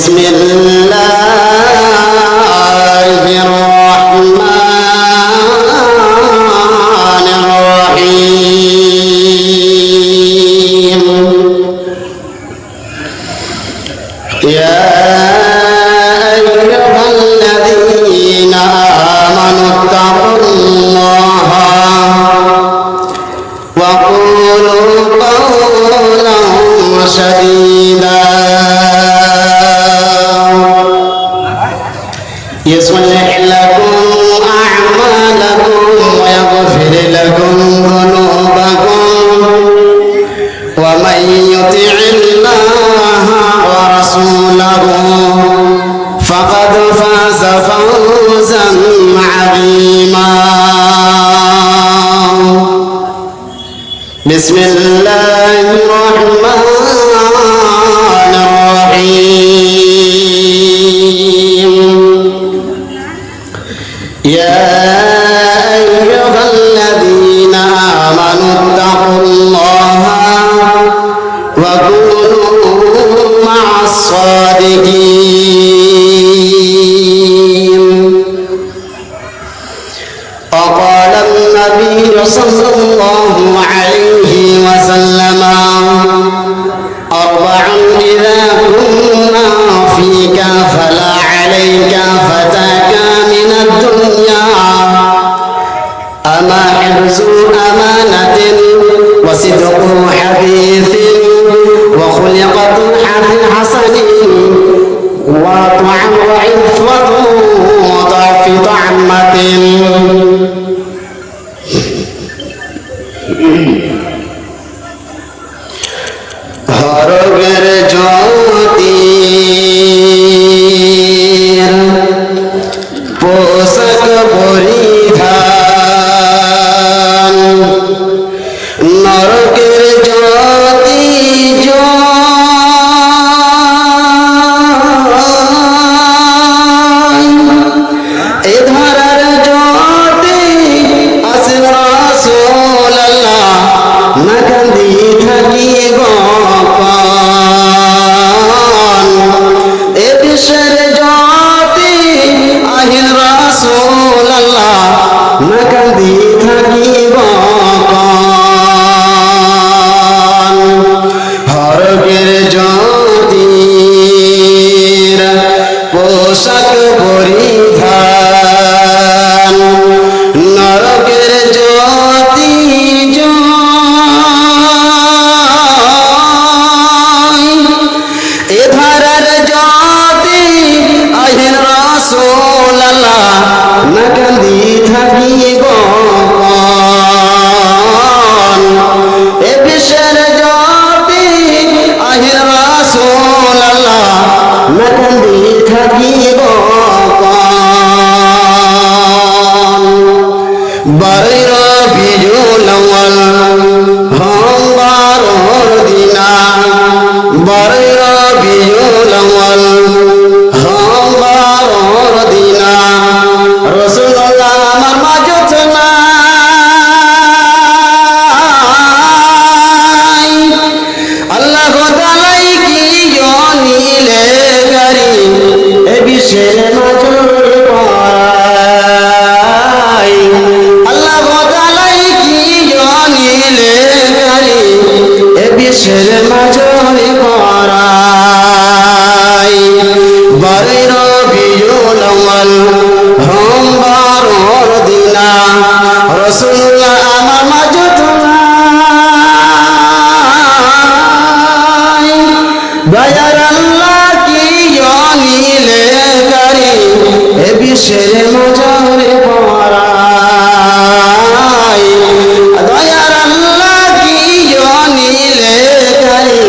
بسم الله الرحمن الرحيم يا أيها الذين آمنوا اتقوا الله وقولوا قولا سديدا يصلح لكم أعمالكم ويغفر لكم ذنوبكم ومن يطع الله ورسوله فقد فاز فوزا عظيما بسم الله الرحمن الرحيم يا أيها الذين آمنوا اتقوا الله وكونوا مع الصادقين وقال النبي صلى الله عليه وسلم أربع إذا كنا فيك فلا عليك فتاك من الدنيا أما حفظ أمانة وصدق حديث وخلقة حسن وطعم وعفة ضعف طعمة হরগের জ্যোতি পোশাক পরিধান নরকের জ্যোতি এ ধরার জ্যোতি আসেন রাসূলুল্লাহ না কান্দি থাকিব এ বিশ্বের জ্যোতি আহিন রাসূলুল্লাহ না কান্দি থাকিব হরগের জ্যোতির পোশাক পরিধান নরকের জ্যোতি এ ধারার জ্যোতি আহিন রাসূলুল্লাহ না কান্দি থাকিব এ বিশ্বের জ্যোতি আহিন রাসূলুল্লাহ না কান্দি থাকিব বারর বিজুল আউয়াল হম বারর দিনা বারর বিজুল আউয়াল হম বারর দিনা রাসূলুল্লাহ আমার মাঝত নাই আল্লাহ তাআলাই কি জনিলে গারি এ বিশ্বের নজর পাই আল্লাহ তাআলাই কি জনিলে গারি এ বিশ্বের নজর পাই বারর বিজুল আউয়াল হম বারর দিনা রাসূলুল্লাহ আমার মাঝত নাই দয়ার আল্লাহ কি জনিলে গারি এ বিশ্বের নজরে পড়াই দয়ার আল্লাহ কি জনিলে গারি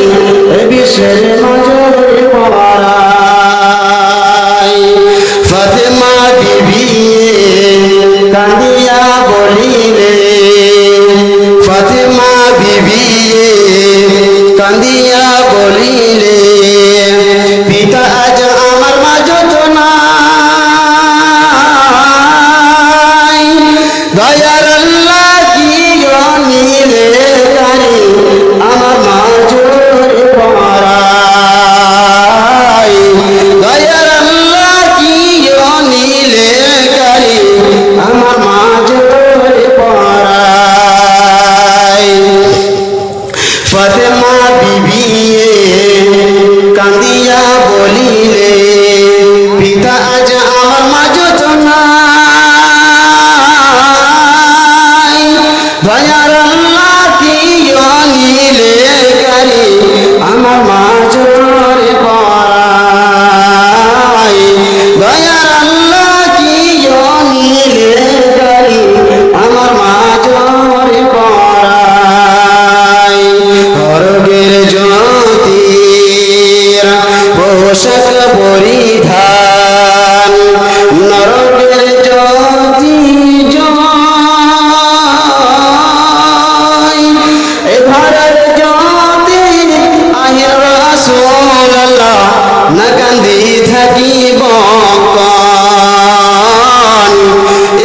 মকান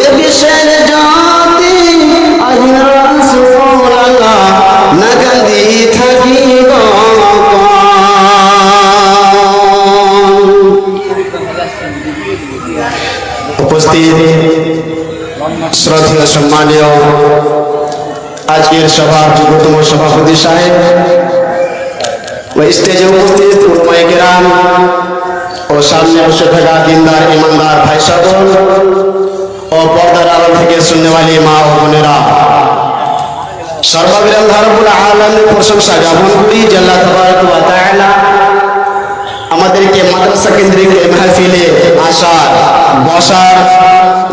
এ বিশ্বের জ্যোতি আজ রাসূলুল্লাহ না কান্দি থাকিব উপস্থিত শ্রদ্ধেয় সম্মানীয় আজকের সভার যুবতম সভাপতি সাহেব ও স্টেজে উপস্থিত উলামায়ে কেরাম ও সামনে বসে থাকা দিনদার ইমানদার ভাই সকল ও পর্দার আড়াল থেকে শুননেওয়ালি মা ও বোনেরা, সর্বাগ্রে আল্লাহ রাব্বুল আলামিনের প্রশংসা জ্ঞাপন করি যে আল্লাহ তাবারক ওয়া তাআলা আমাদেরকে মাদ্রাসা কেন্দ্রিক মাহফিলে আসার বসার,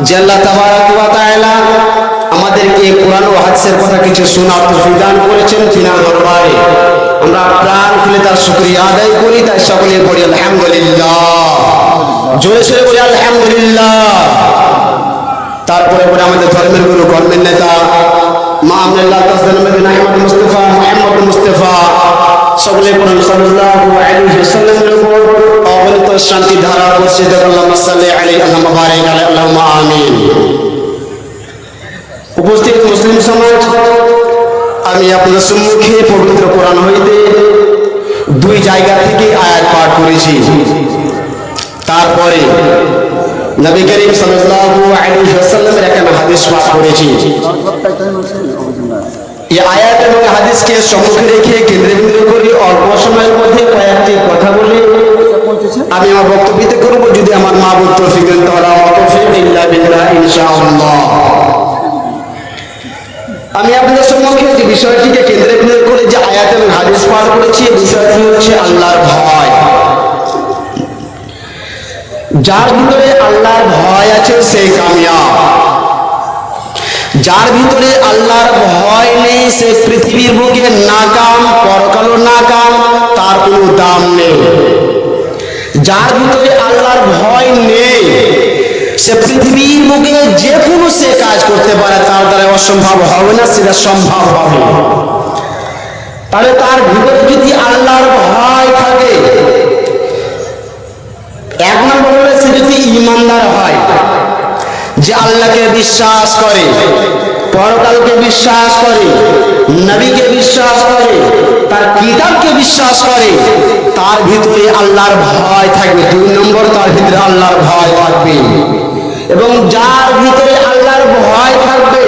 যে আল্লাহ তাবারক ওয়া তাআলা আমাদেরকে কোরআন ও হাদিসের কথা কিছু শোনার তৌফিক দান করেছেন তিনার দরবারে আমরা প্রাণ খুলে তার শুকরিয়া আদায় করি। তাই সকলে বলি আলহামদুলিল্লাহ, জোরে সোরে বলি আলহামদুলিল্লাহ। তারপরে বলে আমাদের ধর্মের গুরু, কর্মের নেতা মা আমিনুল্লাহ তাসলিম মদিনা আহমদ মুস্তাফা মুহাম্মদ মুস্তাফা সকলে বলেন সাল্লাল্লাহু আলাইহি ওয়াসাল্লামের উপর অগণিত শান্তি ধারা বর্ষিত আল্লাহুম্মা সাল্লি আলাইহি ওয়া বারিক আলাইহি আল্লাহুম্মা আমিন। উপস্থিত মুসলিম সমাজ, আমি আপনাদের সম্মুখে পবিত্র কোরআন হইতে দুই জায়গা থেকে আয়াত পাঠ করেছি। তারপরে নবী করিম সাল্লাল্লাহু আলাইহি ওয়াসাল্লামের একটা হাদিস পাঠ করেছি। এই আয়াত এবং হাদিসকে সম্মুখে রেখে কেন্দ্রবিন্দু করে অল্প সময়ের মধ্যে কয়েকটি কথা বলে আমি আমার বক্তব্য দিতে করব। যদি আমার মাহবুব তৌফিক দেন তাহলে আমার তৌফিক ইল্লা বিল্লাহ ইনশাআল্লাহ। আমি আপনাদের সম্মুখে যে বিষয়টিকে কেন্দ্রবিন্দু করে যে আয়াত এবং হাদিস পাঠ করেছি, এই বিষয়টি হচ্ছে আল্লাহর ভয়। যার ভিতরে আল্লাহর ভয় আছে সে কামিয়াব, যার ভিতরে আল্লাহর ভয় নেই সে পৃথিবীর বুকে নাকাম, পরকালও নাকাম, তার কোনো দাম নেই। যার ভিতরে আল্লাহর ভয় নেই সে পৃথিবীর বুকে যে কোনো সে কাজ করতে পারে, তার দ্বারা অসম্ভব হবে না, সেটা সম্ভব হবে। তাহলে তার ভিতরে যদি আল্লাহর ভয় থাকে, এক নম্বর হলে সে যদি ঈমানদার হয়, যে আল্লাহকে বিশ্বাস করে, পরকালকে বিশ্বাস করে, নবীকে বিশ্বাস করে, তার কিতাবকে বিশ্বাস করে, তার ভিতরে আল্লাহর ভয় থাকবে। দুই নম্বর, তার ভিতরে আল্লাহর ভয় থাকবে। এবং যার ভিতরে আল্লাহর ভয় থাকবে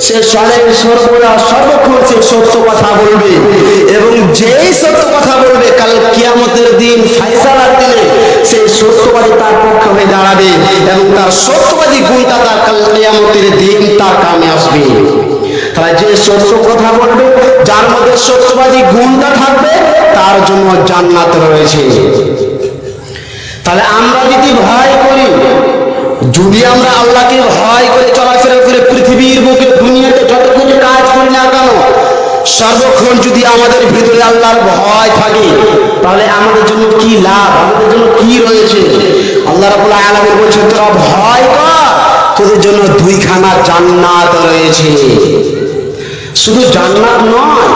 সে সর্বদা সর্বক্ষণ সে সত্য কথা বলবে, এবং যেই সত্য কথা বলবে কাল কিয়ামতের দিন ফায়সালার দিনে সেই সত্যবাদী তার পক্ষে হয়ে দাঁড়াবে, এবং তার সত্যবাদী গুণটা তার কাল কিয়ামতের দিন তার কামে আসবে। তারা যে সত্য কথা বলবে, যার মধ্যে সত্যবাদী গুণটা থাকবে, তার জন্য জান্নাত রয়েছে। তাহলে আমরা যদি ভয় করি, যদি আমরা আল্লাহকে ভয় করে চলাফেরা করে পৃথিবীর বুকে দুনিয়াতে যত কিছু কাজ করি না কেন, সর্বক্ষণ যদি আমাদের ভিতরে আল্লাহর ভয় থাকে, তাহলে আমাদের জন্য কি লাভ, আমাদের জন্য কি রয়েছে? আল্লাহ রাব্বুল আলামিন বলছেন তোরা ভয় কর, তোদের জন্য দুইখানা জান্নাত রয়েছে। শুধু জান্নাত নয়,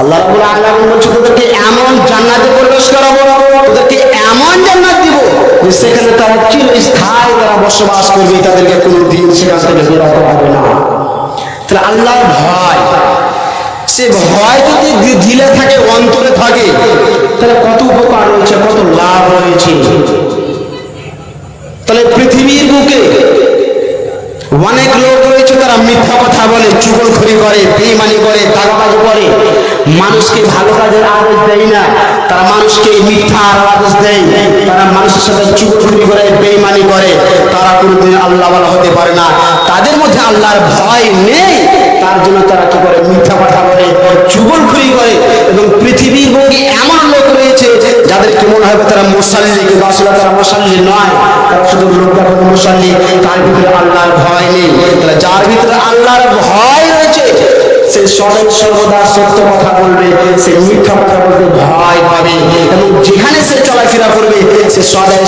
আল্লাহ রাব্বুল আলামিন বলছেন তোদেরকে এমন জান্নাতে প্রবেশ করাবো, তোদেরকে এমন জান্নাত দিব যে সেখানে তারা চিরস্থায়ী তারা বসবাস করবে, তাদেরকে কোনোদিন সেখান থেকে বেরোতে হবে না। তাহলে আল্লাহর ভয়, সে ভয় যদি দিলে থাকে, অন্তরে থাকে, তাহলে কত উপকার রয়েছে, কত লাভ রয়েছে। তাহলে পৃথিবীর বুকে অনেক লোক রয়েছে তারা মিথ্যা কথা বলে, চুগলখড়ি করে, বেঈমানি করে, দাগাবাজি করে, মানুষকে ভালো কাজের আদেশ দেয় না, তারা মানুষকে মিথ্যার আদেশ দেয়, তারা মানুষের সাথে চুগলখড়ি করে, বেঈমানি করে, তারা কোনোদিন আল্লাহওয়ালা হতে পারে না। তাদের মধ্যে আল্লাহর ভয় নেই, তার জন্য তারা কি করে, মিথ্যা কথা বলে, চুগলখড়ি করে। এবং পৃথিবীর বুকে এমন লোক রয়েছে যাদেরকে মনে হবে তারা মুসাল্লি, কিন্তু আসলে তারা মুসাল্লি নয়, তারা শুধু লোক দেখানো মুসাল্লি, তার ভিতরে আল্লাহর ভয় নেই। তাহলে যার ভিতরে আল্লাহর ভয় রয়েছে সে সর্বদা সত্য কথা বলবে, সে মিথ্যা কথা বলতে ভয় পাবে, এবং যেখানে সে চলাফেরা করবে সে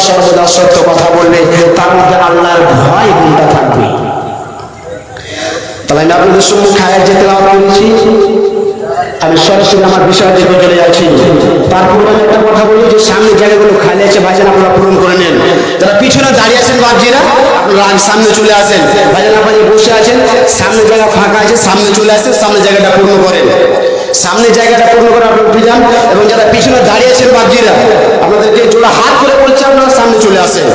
সর্বদা সত্য কথা বলবে, তার মধ্যে আল্লাহর ভয় গুণটা থাকবে। তাহলে আমি আপনাদের সম্মুখে আয়াত যে তেলাওয়াত করেছি, আমি সরাসরি আমার বিষয় থেকে চলে যাচ্ছি। তারপর আমি একটা কথা বলি যে সামনে জায়গাগুলো খালি আছে ভাইজান, আপনারা পূরণ করে নেন। যারা পিছনে দাঁড়িয়ে আছেন বাপজিরা, আপনারা সামনে চলে আসেন। ভাইজান আপনারা বসে আছেন, সামনে জায়গা ফাঁকা আছে, সামনে চলে আসেন, সামনে জায়গাটা পূর্ণ করেন। সামনে জায়গাটা পূর্ণ করে আপনি উঠে যান। এবং যারা পিছনে দাঁড়িয়ে আছেন বাপজিরা, আপনাদেরকে জোড়া হাত করে বলছে আপনারা সামনে চলে আসেন,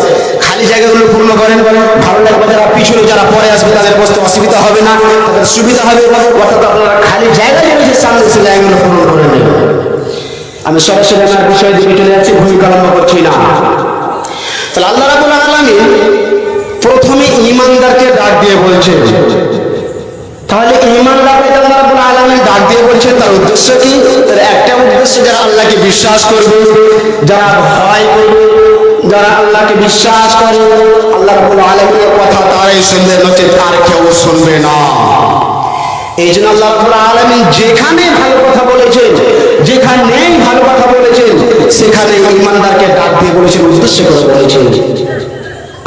খালি জায়গাগুলো পূর্ণ করেন। ভালো লাগবে, যারা পিছনে যারা পরে আসবে তাদের বসতে অসুবিধা হবে না, তাদের সুবিধা হবে। অর্থাৎ আপনারা খালি জায়গা রয়েছে সামনে সে জায়গাগুলো পূরণ করে নেন। আমি সরাসরি আমার বিষয় দিকে চলে যাচ্ছি, ভূমিকা আরম্ভ করছি না। তাহলে আল্লাহ রাব্বুল আলামিন প্রথমে ঈমানদারকে ডাক দিয়ে বলছে। তাহলে ঈমানদারকে আল্লাহ রাব্বুল আলামিন ডাক দিয়ে বলছেন, তার উদ্দেশ্য কি? তার একটা উদ্দেশ্য, যারা আল্লাহকে বিশ্বাস করবে, যারা ভয় করবে, যারা আল্লাহকে বিশ্বাস করে, আল্লাহ রাব্বুল আলামিনের কথা তারাই শুনবে, নচেত আর কেউ শুনবে না। এই জন্য আল্লাহ রাব্বুল আলামিন যেখানে ভালো কথা বলেছেন, যেখানেই ভালো কথা বলেছেন, সেখানে ঈমানদারকে ডাক দিয়ে বলেছেন, উদ্দেশ্য করে বলেছেন।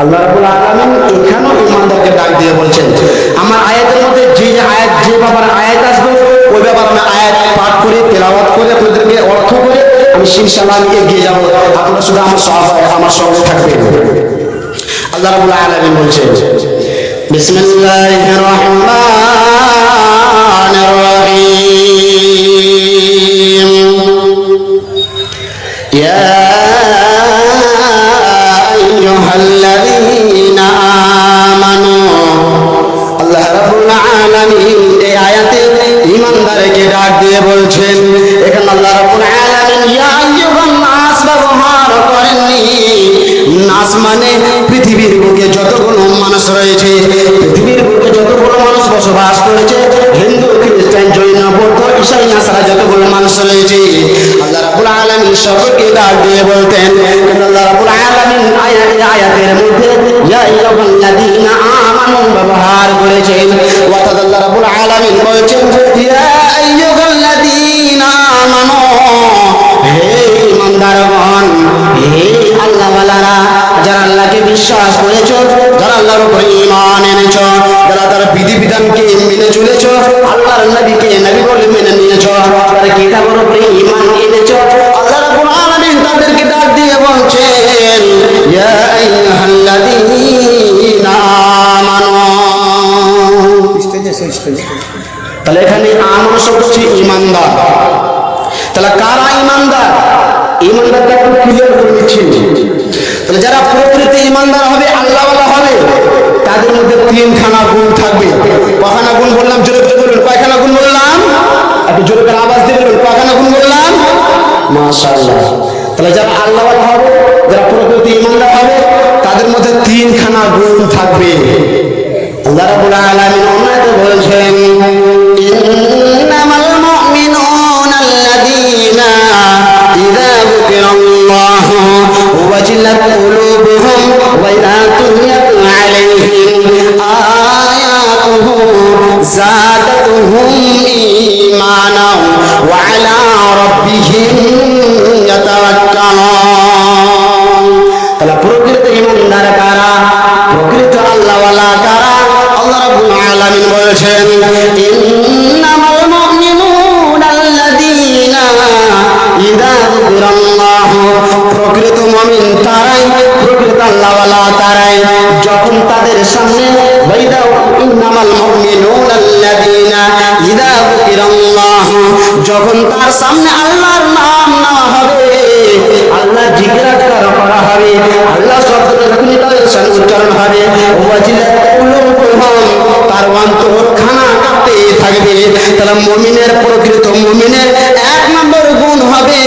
আল্লাহ রাব্বুল আলামিন এখানেও ঈমানদারকে ডাক দিয়ে বলছেন। আমার আয়াতের মধ্যে যে আয়াত, যে ব্যাপারে আয়াত আসবে, ওই ব্যাপারে আমি আয়াত পাঠ করে তেলাওয়াত করে আপনাদেরকে অর্থ করে আমি ইনশাআল্লাহ এগিয়ে যাব। আপনারা শুধু আমার সঙ্গে থাকবেন। আল্লাহ রাব্বুল আলামিন বলছেন, বিসমিল্লাহির রহমানির রহিম, ইয়া আইয়ুহাল্লাযীনা আমানু। আল্লাহ রাব্বুল আলামিন এই আয়াতে ঈমানদারকে ডাক দিয়ে বলছেন। এখানে আল্লাহ রাব্বুল আলামিন ইয়া আইয়ুহান নাস ব্যবহার করেননি। নাস মানে পৃথিবীর বুকে যতগুলো মানুষ রয়েছে, পৃথিবীর বুকে যতগুলো মানুষ বসবাস করেছে, হিন্দু, খ্রিস্টান, জৈন, বৌদ্ধ, ঈসাই, নাসারা যতগুলো মানুষ রয়েছে, আল্লাহ রাব্বুল আলামিন সবাইকে ডাক দিয়ে বলতেন। আল্লাহ রাব্বুল আলামিন আয়াতের মধ্যে ইয়া আইয়ুহাল্লাযীনা আমানু ব্যবহার করেছেন। অর্থাৎ আল্লাহ রাব্বুল আলামিন বলছেন, ইয়া আইয়ুহাল্লাযীনা আমানু, হে ঈমানদারগণ, হে আল্লাহওয়ালারা, যারা আল্লাহকে বিশ্বাস করেছো, যারা আল্লাহর উপর ঈমান এনেছো, যারা তার বিধিবিধানকে মেনে চলেছো, আল্লাহর নবীকে নবী বলে মেনে নিয়েছো, তার কিতাবের উপর ঈমান এনেছো, আল্লাহ রাব্বুল আলামিন তাদেরকে ডাক দিয়ে বলছেন, ইয়া আইয়ুহাল্লাযীনা আমানু। তাহলে এখানে আমানু শব্দ হচ্ছে ঈমানদার। তাহলে কারা ঈমানদার? ঈমানদারটা একটু ক্লিয়ার করে দিচ্ছি। তাহলে যারা প্রকৃতি ঈমানদার হবে, আল্লাহওয়ালা হবে, তাদের মধ্যে তিনখানা গুণ থাকবে। কয়খানা গুণ বললাম? জোরে জোরে বলুন। কয়খানা গুণ বললাম? একটু জোরে করে আওয়াজ দিয়ে বলুন, কয়খানা গুণ বললাম? মাশাআল্লাহ। তাহলে যারা আল্লাহওয়ালা হবে, যারা প্রকৃতি ঈমানদার হবে, তাদের মধ্যে তিনখানা গুণ থাকবে। আল্লাহ রাব্বুল আলামিন অন্যতে বলছেন, ইন্নামাল মুমিনুনা আল্লাযীনা ইযা যুকিরাল্লাহু ওয়াজিলাত কুলুবুহুম ওয়া ইযা তুলিয়াত আলাইহিম আয়াতুহু যাদাতুহুম ঈমানাও ওয়া আলা রাব্বিহিম ইয়াতাওয়াক্কালুন। তাহলে প্রকৃত ঈমানদার কারা? প্রকৃত আল্লাহওয়ালা কারা? আল্লাহ রাব্বুল আলামিন বলেছেন, ইন্নামাল মুমিনুনা আল্লাযীনা ইযা যুকিরাল্লাহু, প্রকৃত মুমিন তারাই, প্রকৃত আল্লাহওয়ালা তারাই, যখন তাদের সামনে ইন্নামাল মুমিনুনা আল্লাযীনা ইযা যুকিরাল্লাহু, যখন তার সামনে আল্লাহর নাম নেওয়া হবে, আল্লাহ জিকির আজকার করা হবে, আল্লাহ শব্দটা যখনই তাদের সামনে উচ্চারণ হবে, ওয়াজিলাত কুলুবুহুম, তার অন্তর খানা কাঁপতে থাকবে। তাহলে মুমিনের, প্রকৃত মুমিনের এক নম্বর গুণ হবে,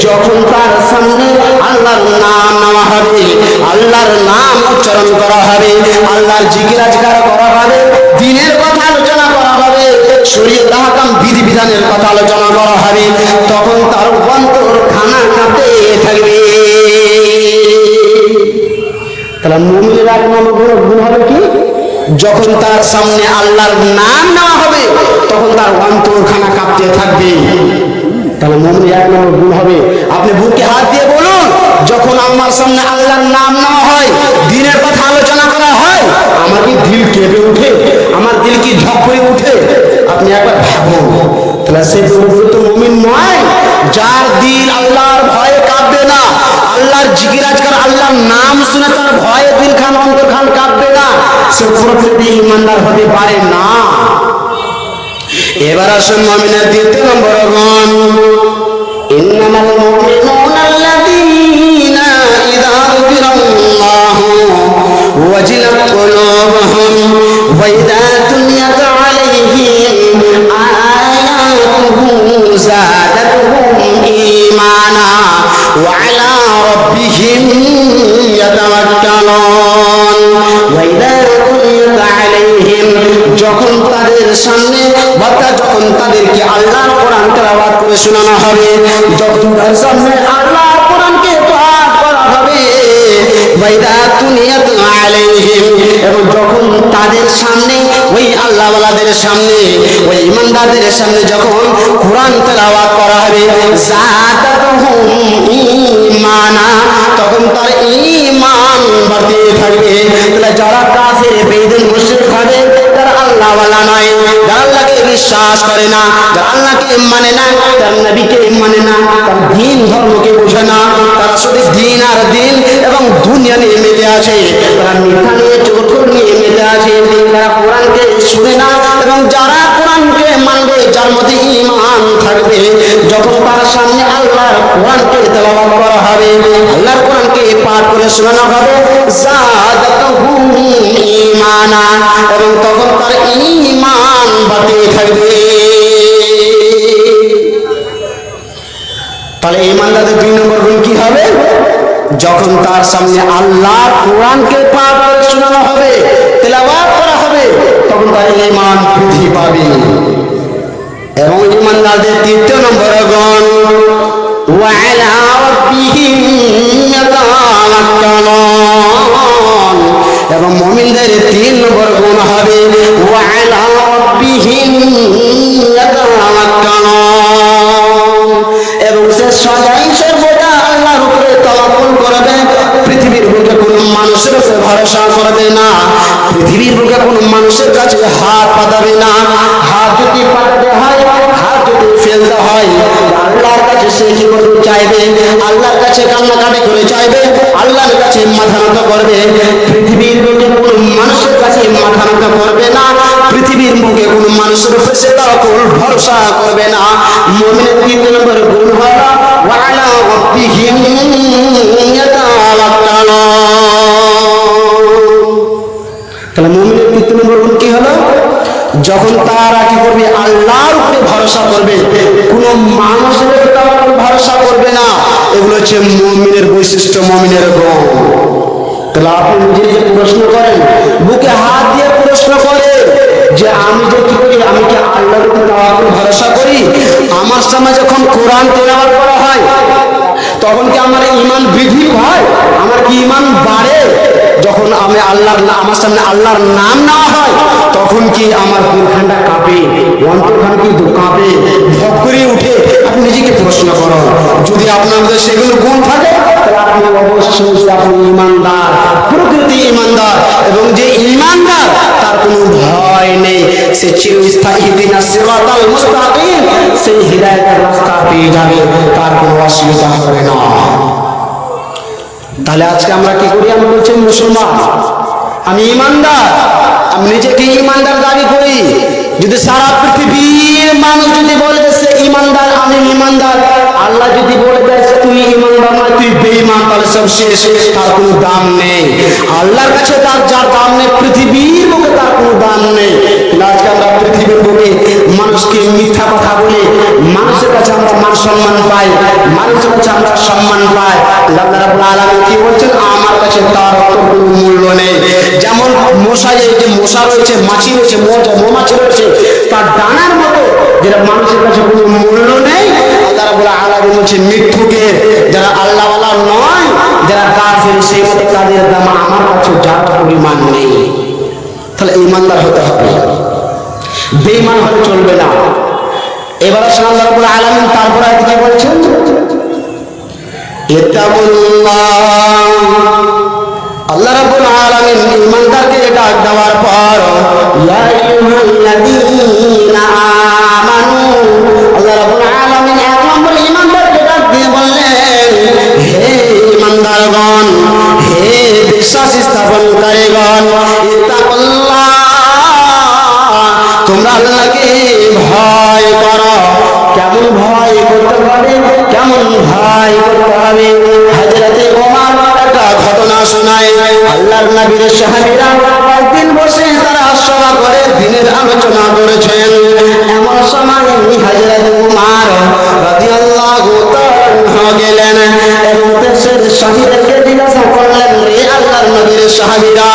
যখন তার সামনে আল্লাহর নাম নেওয়া হবে, আল্লাহর নাম উচ্চারণ করা হবে, আল্লাহর জিকির আজকার করা হবে, দ্বীনের কথা আলোচনা করা হবে, শরীয়ত আহকাম বিধিবিধানের কথা আলোচনা করা হবে, তখন তার অন্তর খানা কাঁপতে থাকবে। তাহলে মুমিনের এক নম্বর গুণ হবে কি? যখন তার সামনে আল্লাহর নাম নেওয়া হবে, তখন তার অন্তর খানা কাঁপতে থাকবে। তাহলে মুমিনের এক নম্বর গুণ হবে। আপনি বুকে হাত দিয়ে বলুন, যখন আমার সামনে আল্লাহর নাম নেওয়া হয়, দ্বীনের কথা আলোচনা করা হয়, আমার কি দিল কেঁপে উঠে? আমার দিল কি ঝক করে উঠে? আপনি একবার ভাবুন। তাহলে সেই সে প্রকৃতি ইমানদার হতে পারে না। এবার আসুন মুমিনের দ্বিতীয় নম্বর গুণ, ইন্নামাল মুমিনুনা আল্লাযীনা ইযা যুকিরাল্লাহু ওয়াজিলাত কুলুবুহুম ওয়া ইযা তুলিয়াত আলাইহিম আয়াতুহু যাদাতুহুম ঈমানা ওয়া আলা রাব্বিহিম ইয়াতাওয়াক্কালুন। ওয়া ইযা তুলিয়াত আলাইহিম, যখন তাদের সামনে অর্থাৎ যখন তাদেরকে আল্লাহর কোরআন তেলাওয়াত করে শোনানো হবে, যখন তার সামনে আল্লাহর কোরআনকে পাঠ করা হবে, ওয়াইদা তুনিয়াত আলাইহিম, এবং যখন তাদের সামনে ওই আল্লাহওয়ালাদের সামনে ওই ইমানদারদের সামনে যখন কোরআন তেলাওয়াত করা হবে, যাদাতুহুম ঈমানা, তখন তার ঈমান বাড়তে থাকবে। তাহলে যারা কাফের বেঈমান মুশরিক হবে, তারা আল্লাহওয়ালা নয়, যারা আল্লাহকে বিশ্বাস করে না, যারা আল্লাহকে মানে না, তার নবীকে মানে না, তার দ্বীন ধর্মকে বোঝে না, তারা শুধু দ্বীন আর দ্বীন এবং দুনিয়া নিয়ে মেতে আছে, তারা মিথ্যা নিয়ে চোখর নিয়ে মেতে আছে, তারা কোরআনকে শুনে না। এবং যারা কোরআনকে মানবে, যার মধ্যে ঈমান থাকবে, যখন তার সামনে আল্লাহর কোরআনকে তেলাওয়াত করা হবে, আল্লাহর কোরআনকে পাঠ করে শোনানো হবে, যাদাতুহুম ঈমানা, এবং তখন তার ঈমান বাড়তে থাকবে। তাহলে ঈমানদারদের দুই নম্বর গুণ কি হবে? যখন তার সামনে আল্লাহর কোরআনকে পাঠ করে শোনানো হবে, তেলাওয়াত করা হবে, তখন তার ঈমান বৃদ্ধি পাবে। এবং ঈমানদারদের তৃতীয় নম্বর গুণ, ওয়া আলা রাব্বিহিম ইয়াতাওয়াক্কালুন, এবং মুমিনদের তিন নম্বর গুণ হবে, ওয়া আলা রাব্বিহিম ইয়াতাওয়াক্কালুন, এবং সে সদাই সর্বদা আল্লাহর উপরে তাওয়াক্কুল করবে। পৃথিবীর বুকে কোনো মানুষের উপরে ভরসা করবে না, পৃথিবীর বুকে কোনো মানুষের কাছে হাত পাতাবে না। হাত যদি পাতাতে হয়, হাত যদি ফেলতে হয়, আল্লাহর কাছে সে কি করতে চাইবে? আল্লাহর কাছে কান্নাকাটি করে চাইবে, আল্লাহর কাছে মাথা নত করবে। পৃথিবীর বুকে কোনো মানুষের কাছে মাথা নত করবে না, পৃথিবীর বুকে কোনো মানুষের উপরে সে তাওয়াক্কুল ভরসা করবে না। মুমিনের তিন নম্বর গুণ হলো ওয়া আলা রাব্বিহিম ইয়াতাওয়াক্কালুন। তাহলে মুমিনের তিন নম্বর গুণ কি হলো? যখন তারা কি করবে? আল্লাহর উপরে ভরসা করবে, কোনো মানুষের উপরে তাওয়াক্কুল ভরসা করবে না। এগুলো হচ্ছে মুমিনের বৈশিষ্ট্য, মুমিনের গুণ। তাহলে আপনি নিজে প্রশ্ন করেন, বুকে হাত দিয়ে প্রশ্ন করে যে আমি যে কি করি, আমি কি আল্লাহর উপরে তাওয়াক্কুল ভরসা করি? আমার সামনে যখন কোরআন তেলাওয়াত করা হয়, তখন কি আমার ঈমান বৃদ্ধি হয়? আমার কি ঈমান বাড়ে? যখন আমি আমার সামনে আল্লাহর নাম নেওয়া হয়, তখন কি আমার দিলখানটা কাঁপে, অন্তরখান কিন্তু কাঁপে, ভয় করে উঠে? আপনি নিজেকে প্রশ্ন করুন। যদি আপনার মধ্যে সেগুলো গুণ থাকে, তাহলে আপনি অবশ্যই আপনি ঈমানদার, প্রকৃতি ঈমানদার। এবং যে ঈমানদার তার কোনো ভয় নেই, সে চিরস্থায়ী ইহদিনাস সিরাতাল মুস্তাকিম, সেই হিদায়াতের রাস্তা পেয়ে যাবে, তার কোনো অসুবিধা হবে না। তাহলে আজকে আমরা কি করি? আমরা বলছি মুসলমান, আমি ঈমানদার, আমি নিজেকে ঈমানদার দাবি করি। যদি সারা পৃথিবীর মানুষ যদি বলে সে ঈমানদার, আমি ঈমানদার, আল্লাহ যদি বলে দেয় তুই ঈমানদার নয়, তুই বেঈমান, তাহলে সব শেষ, তার কোনো দাম নেই। আল্লাহর কাছে তার যার দাম নেই, পৃথিবীর বুকে তার কোনো দাম নেই। আজকে আমরা পৃথিবীর বুকে মানুষকে মিথ্যা কথা বলে মানুষের কাছে আমরা মান সম্মান পাই, মানুষের কাছে আমরা সম্মান পাই। আল্লাহ রাব্বুল আলামিন কি বলছেন? আমার কাছে তার কোনো মূল্য নেই। যেমন মশাই, এই যে মশা রয়েছে, মাছি রয়েছে, মৌমাছি রয়েছে, তার ডানার মতো যেটা মানুষের কাছে কোনো মূল্য নেই, আল্লাহ রাব্বুল আলামিন বলছেন মিথ্যুকের, যারা আল্লাহওয়ালা নয়, যারা কাফের, সেই মতো তাদের দাম আমার কাছে যার পরিমাণ নেই। তাহলে ঈমানদার হতে হবে, বেঈমান হলে চলবে না। এবার আল্লাহ রাব্বুল আলামিন তারপর আয়াতে কি বলছেন? ইত্তাকুল্লাহ। আল্লাহ রাব্বুল আলামিন ঈমানদারকে ডাক দেওয়ার পর ইয়া আইয়ুহাল্লাযীনা আমানু, আল্লাহ রাব্বুল আলামিন এক নম্বর ঈমানদারকে ডাক দিয়ে বললেন, হে ঈমানদারগণ, হে বিশ্বাস স্থাপনকারীগণ, ইত্তাকুল্লাহ তোমরা আল্লাহকে ভয় করো। কেমন ভয় করতে হবে, কেমন ভয় করতে হবে? হযরতে ওমর একটা ঘটনা শোনায়। আল্লাহর নবীর সাহাবীরা একদিন বসে তারা সভা করে দিনের আলোচনা করেছেন। এমন সময় হযরতে ওমর রাদিয়াল্লাহু তাআলা গেলেন এবং দেশের সাথীদেরকে জিজ্ঞাসা করলেন, রে আল্লাহর নবীর সাহাবীরা,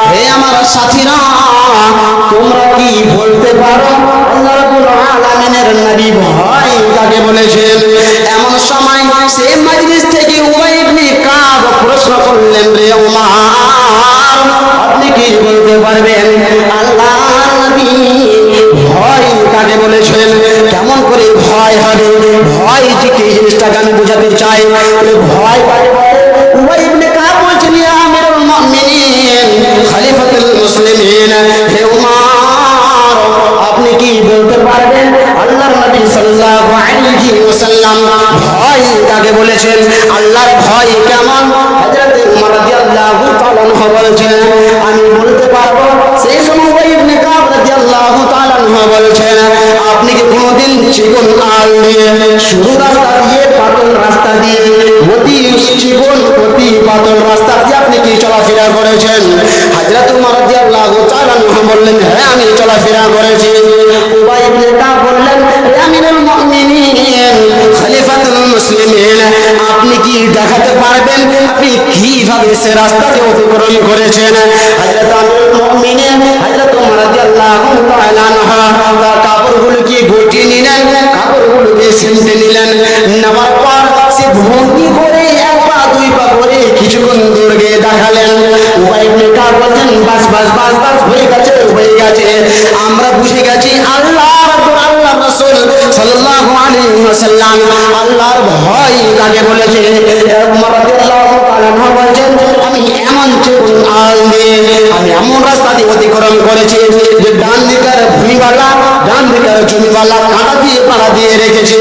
হে আমার সাথীরা, তোমরা কি বলতে পারো আল্লাহ রাব্বুল আলামিনের নবী ভয় কাকে বলেছেন? এমন সময় সেই মজলিস থেকে উবাই ইবনে কাব প্রশ্ন করলেন, রে ওমর, আপনি কি বলতে পারবেন আল্লাহর নবী ভয় কাকে বলেছেন? কেমন করে ভয় হবে? ভয় যে কি জিনিসটাকে আমি বোঝাতে চাই। ভয় কাকে বলে? উবাই ইবনে কাব বলছেন, ইয়া আমিরুল মুমিনিন খলিফাতুল মুসলিমিন, হে ওমর, আপনি কি বলতে পারবেন আল্লাহর নবী সাল্লাল্লাহু আলাইহি ওয়াসাল্লাম ভয় কাকে বলেছেন? আল্লাহর ভয় কেমন? হযরত ওমর রাদিয়াল্লাহু তাআলা বলেছেন, আমি বলতে পারবো। সেই সময় উবাই ইবনে কাব রাদিয়াল্লাহু তাআলা বলেছেন, আপনি কি কোনোদিন চিকন আল দিয়ে শুরু রাস্তা দিয়ে পাতল রাস্তা দিয়ে অতি চিকন অতি পাতল রাস্তা দিয়ে আপনি কি চলাফেরা করেছেন? হযরত ওমর রাদিয়াল্লাহু তাআলা বললেন, হ্যাঁ আমি চলাফেরা করেছি। উবাই ইবনে কাব বললেন, হে আমিরুল মুমিনিন খলিফাতুল মুসলিমিন, আপনি কি দেখাতে পারবেন আপনি কিভাবে সে রাস্তাকে অতিক্রম করেছেন? হযরত আমিরুল মুমিনিন হযরত ওমর রাদিয়াল্লাহু তাআলা তার কাপড়গুলোকে গুটিয়ে নিলেন, কাপড়গুলোকে ছিঁড়ে নিলেন। নেওয়ার পর সে ভঙ্গি করে এক পা দুই পা করে কিছুক্ষণ দৌড় গিয়ে দেখালেন। উবাই ইবনে কাব বলছেন, বাস বাস বাস বাস, হয়ে গেছে হয়ে গেছে, আমরা বুঝে গেছি আল্লাহ রাসূল সাল্লাল্লাহু আলাইহি ওয়াসাল্লাম আল্লাহর ভয় কাকে বলেছে। ওমর রাদিয়াল্লাহু তাআলা বলেছেন, আমি এমন চিকন আল দিয়ে আমি এমন রাস্তা দিয়ে অতিক্রম করেছি যে ডান দিকের ভূমিওয়ালা ডান দিকের জমিওয়ালা কাঁটা দিয়ে পাড়া দিয়ে রেখেছে,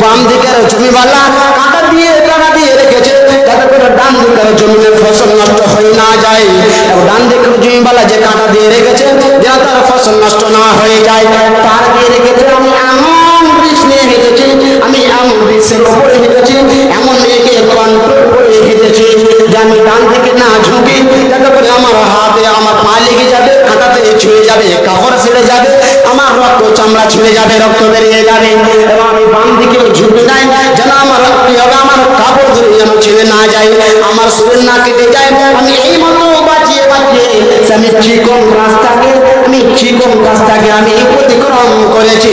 বাম দিকের জমিওয়ালা কাঁটা দিয়ে পাড়া দিয়ে রেখেছে, যাতে করে ডান দিকের জমির ফসল নষ্ট হয়ে না যায়। এবং ডান দিকের জমিওয়ালা যে কাঁটা দিয়ে রেখেছে যেন তার ফসল নষ্ট না হয়ে যায়, তার দিয়ে রেখেছে। আমি এমন বৃক্ষ নিয়ে হেঁটেছি, আমি এমন বৃক্ষের ওপরে হেঁটেছি, এমন একে কন্ট্রোল করে হেঁটেছি যে আমি ডান দিকে না ঝুঁকি, যাতে করে আমার হাতে আমার পা লেগে যাবে, কাঁটাতে ছুঁয়ে যাবে, কাপড় ছেড়ে যাবে, আমার রক্ত চামড়া ছুঁয়ে যাবে, রক্ত বেরিয়ে যাবে। এবং আমি বাম দিকে ঝুঁকে যাই যেন আমার রক্ত হবে, আমার কাপড় ধরে যেন ছেড়ে না যায়, আমার শরীর না কেটে যায়। আমি এই মতো বাঁচিয়ে বাঁচিয়ে আমি চিকন রাস্তাকে আমি অতিক্রম করেছি।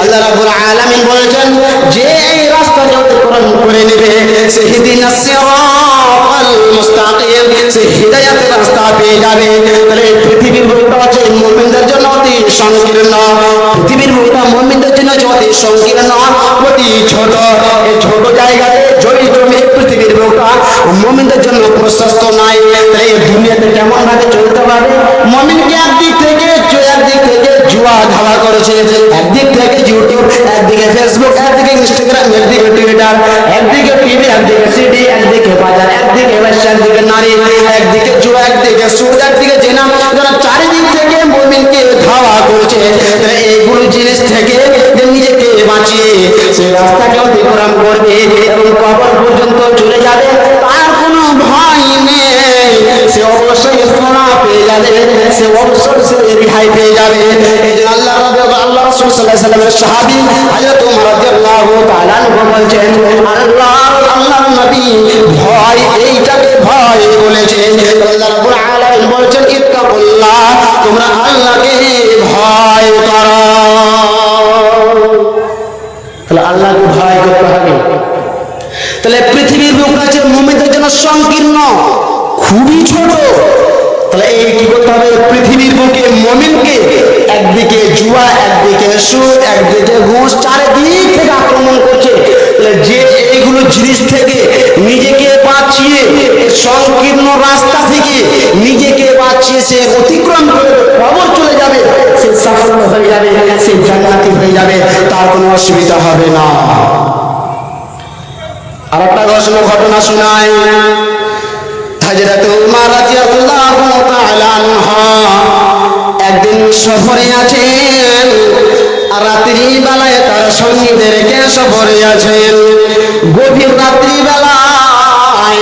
আল্লাহ রাব্বুল আলামিন বলেছেন, যে এই রাস্তাকে অতিক্রম করে নেবে সে ইহদিনাস সিরাতাল মুস্তাকিম, সে হিদায়াতের রাস্তা পেয়ে যাবে। তাহলে পৃথিবীর বুকটা হচ্ছে মুমিনদের জন্য অতি সংকীর্ণ, পৃথিবীর বুকটা মুমিনদের জন্য অতি সংকীর্ণ, অতি ছোট। এই ছোট জায়গাতে জমি জমি পৃথিবীর বুকটা মুমিনদের জন্য প্রশস্ত নয়। তাই দুনিয়াতে কেমন ভাবে চলতে পারে? মুমিনকে একদিক থেকে জুয়া ধাওয়া করেছে, একদিক থেকে ইউটিউব, একদিকে ফেসবুক, একদিকে ইনস্টাগ্রাম, একদিকে টুইটার, একদিকে টিভি, একদিকে সিডি, একদিকে বাজার, একদিকে ব্যবসা, একদিকে নারী, একদিকে জুয়া, একদিকে সুদ, একদিকে জেনা, যারা চারিদিক থেকে মুমিনকে ধাওয়া করছে। এইগুলো জিনিস থেকে নিজেকে বাঁচিয়ে সে রাস্তাকে অতিক্রম করবে এবং কবর পর্যন্ত চলে যাবে, তার কোনো ভয় নেই, সে অবশ্যই সোনা পেয়ে যাবে, সে অবশ্যই সে রেহাই পেয়ে যাবে। এই জন্য আল্লাহ রাসূল সাল্লাল্লাহু আলাইহি ওয়াসাল্লামের সাহাবী হযরত ওমর রাদিয়াল্লাহু তাআলা বলছেন, আল্লাহর নবী ভয় এইটাকে ভয় বলেছে। আল্লাহ রাব্বুল আলামিন বলেছেন, ইত্তাকুল্লাহ, তোমরা আল্লাহকে ভয় করো। তাহলে আল্লাহকে ভয় করতে হবে। তাহলে পৃথিবীর বুক আছে মুমিনদের জন্য সংকীর্ণ, খুবই ছোট। তাহলে এই কি করতে হবে? পৃথিবীর বুকে মুমিনকে একদিকে জুয়া, একদিকে সুদ, একদিকে ঘুষ, চারিদিক থেকে আক্রমণ করছে। তাহলে যে এইগুলো জিনিস থেকে নিজেকে বাঁচিয়ে সংকীর্ণ রাস্তা থেকে নিজেকে বাঁচিয়ে সে অতিক্রম করে কবর চলে যাবে, সে সাফল্য হয়ে যাবে, সে জান্নাতি হয়ে যাবে, তার কোনো অসুবিধা হবে না। আর একটা ঘটনা শোনায়। হযরত উমর রাদিয়াল্লাহু তাআলা আনহু একদিন সফরে আছেন, রাত্রি বেলায় তার সঙ্গীদেরকে সফরে আছেন। গভীর রাত্রি বেলায়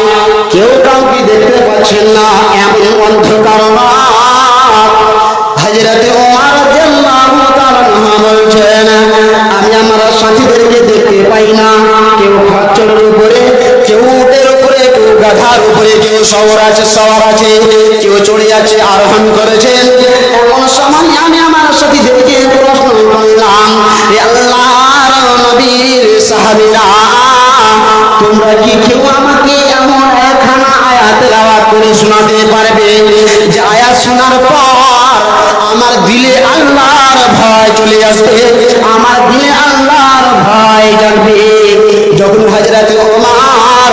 কেউ কাউকে দেখতে পাচ্ছেন না, এমন অন্ধকার রাত। হযরত ওমর রাদিয়াল্লাহু তাআলা বলছেন, আমি আমার সাথীদেরকে দেখতে পাই না। কেউ খচ্চরের উপরে, কেউ উটের উপরে, কেউ গাধার উপরে, কেউ সওয়ার আছে, কেউ চড়ে আছে, আরোহণ করেছেন। এমন সময় আমি আমার সাথীদেরকে প্রশ্ন করলাম, হে আল্লাহর নবীর সাহাবীরা, তোমরা কি কেউ আমাকে এমন একখানা আয়াত তেলাওয়াত করে শোনাতে পারবে যে আয়াত শোনার পর আমার দিলে আল্লাহর ভয় চলে আসবে, আমার দিলে আল্লাহর ভয় জাগবে? যখন হযরত ওমর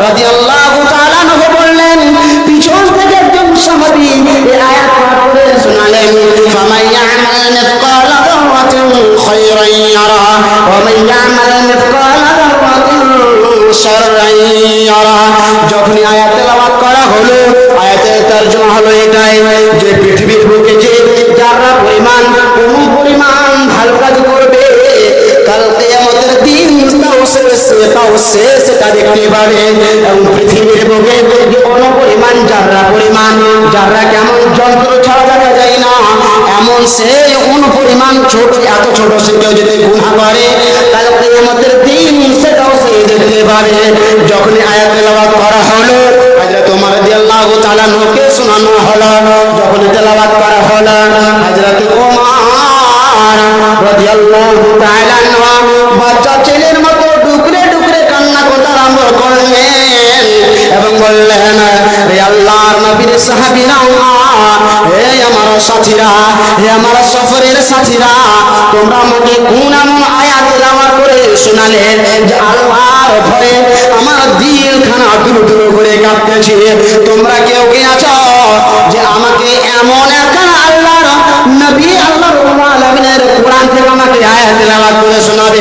রাদিয়াল্লাহু তাআলা আনহু বললেন, পিছন থেকে একজন সাহাবী এই আয়াত পাঠ করে শোনালেন, ফামান ইয়ামাল মিসকালা যাররাতিন খায়রান ইয়ারা ওয়া মান ইয়ামাল মিসকালা যাররাতিন শাররান ইয়ারা। যখন আয়াত তেলাওয়াত করা হলো, আয়াতের তরজমা হলো এটাই যে পৃথিবীর বুকে যে যারা পরিমাণ কোন পরিমাণ ভালো কাজ করবে, কাল কিয়ামতের দিন তাও সে সেটা দেখতে পাবে। এবং পৃথিবীর বুকে কোন পরিমাণ যারা কেমন যন্ত্র ছাড়া দেখা যায় না, এমন সে কোন পরিমাণ ছোট, এত ছোট সে কেউ যদি গুনাহ করে, কাল কিয়ামতের দিন সেটাও সে দেখতে পাবে। যখন আয়াত তেলাওয়াত করা হলো, হযরত ওমর রাদিয়াল্লাহু তাআলা আনহুকে শোনানো হলো। যখন তেলাওয়াত করা হলো, হযরত ওমর রাদিয়াল্লাহু তাআলা আনহু বাচ্চা ছেলের মতো ডুকরে ডুকরে কান্না করতে আরম্ভ করলেন এবং বললেন, হে আল্লাহর নবীর সাহাবীরা, হে আমার সাথীরা, হে আমার সফরের সাথীরা, তোমরা আমাকে কোন এমন আয়াত তেলাওয়াত করে শোনালে যে আল্লাহর ভয়ে আমার দিলখানা দুরু করে কাঁপতেছে? তোমরা কেউ কে আছো যে আমাকে এমন একখানা আল্লাহর নবী, আল্লাহর রাব্বুল আলামিনের কোরআন থেকে আমাকে আয়াত তেলাওয়াত করে শোনাবে,